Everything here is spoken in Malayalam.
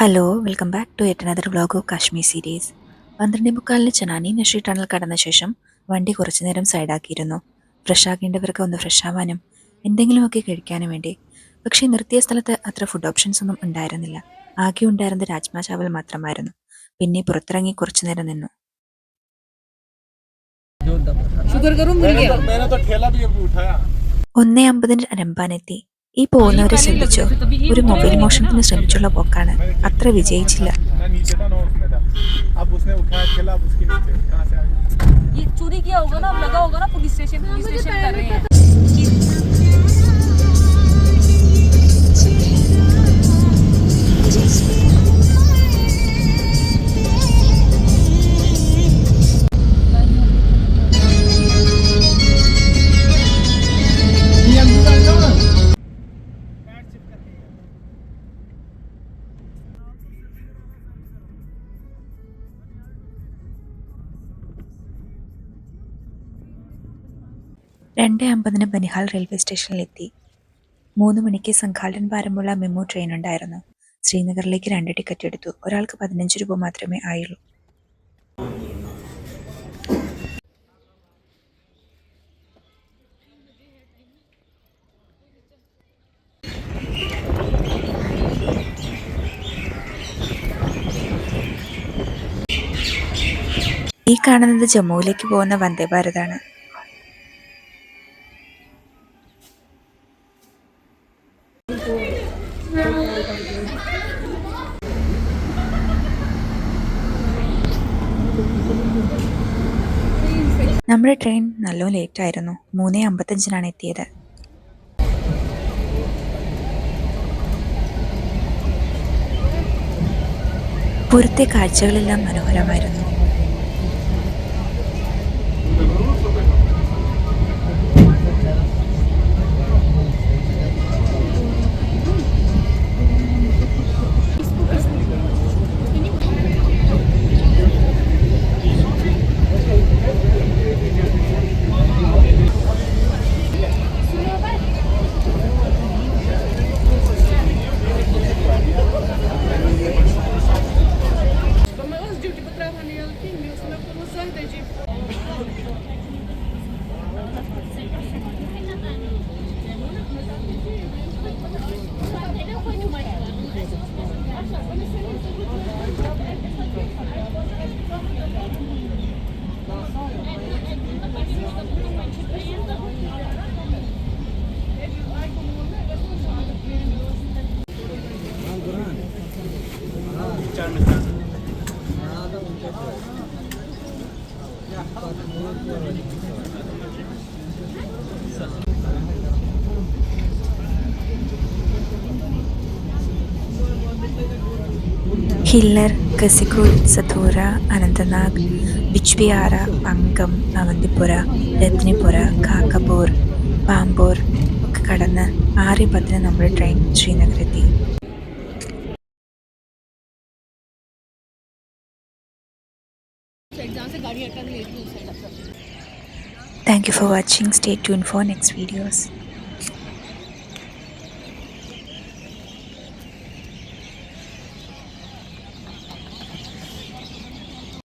Hello welcome back to yet another vlog of Kashmir series. 12:45 Chenani Nashri tunnel കടന്ന ശേഷം വണ്ടി കുറച്ചു നേരം സൈഡാക്കിയിരുന്നു. ഫ്രഷാകേണ്ടവർക്ക് ഒന്ന് ഫ്രഷാവാനും എന്തെങ്കിലുമൊക്കെ കഴിക്കാനും വേണ്ടി. പക്ഷേ നിർത്തിയ സ്ഥലത്ത് അത്ര ഫുഡ് ഓപ്ഷൻസ് ഒന്നും ഉണ്ടായിരുന്നില്ല. ആകെ ഉണ്ടായിരുന്നത് രാജ്മ ചാവൽ മാത്രമായിരുന്നു. പിന്നെ പുറത്തിറങ്ങി കുറച്ചു നേരം നിന്നു. 1:50 രംബാനെത്തി. ഈ പോകുന്നവരെ ശ്രദ്ധിച്ചോ? ഒരു മൊബൈൽ മോഷണത്തിന് ശ്രമിച്ചുള്ള പോക്കാണ്. അത്ര വിജയിച്ചില്ല. ये चोरी किया होगा ना, अब लगा होगा ना पुलिस स्टेशन कर रहे हैं. രണ്ട് 50 ബനിഹാൽ റെയിൽവേ സ്റ്റേഷനിലെത്തി. 3 മണിക്ക് സംഘാടൻ ഭാരമുള്ള മെമു ട്രെയിൻ ഉണ്ടായിരുന്നു. ശ്രീനഗറിലേക്ക് 2 ടിക്കറ്റ് എടുത്തു. ഒരാൾക്ക് 15 രൂപ മാത്രമേ ആയുള്ളൂ. ഈ കാണുന്നത് ജമ്മുവിലേക്ക് പോകുന്ന വന്ദേ ഭാരതാണ്. നമ്മുടെ ട്രെയിൻ നല്ല ലേറ്റായിരുന്നു. 3:55 എത്തിയത്. പുറത്തെ കാഴ്ചകളെല്ലാം മനോഹരമായിരുന്നു. ഹില്ലർ, കസികുൽ, സഥൂര, അനന്തനാഗ്, ബിജ്ബിയാര, പങ്കം, അവന്തിപുര, രത്നിപുര, കാക്കപൂർ, പാമ്പൂർ ഒക്കെ കടന്ന് 6:10 നമ്മുടെ train ശ്രീനഗറെത്തി. Thank you for watching. Stay tuned for next videos.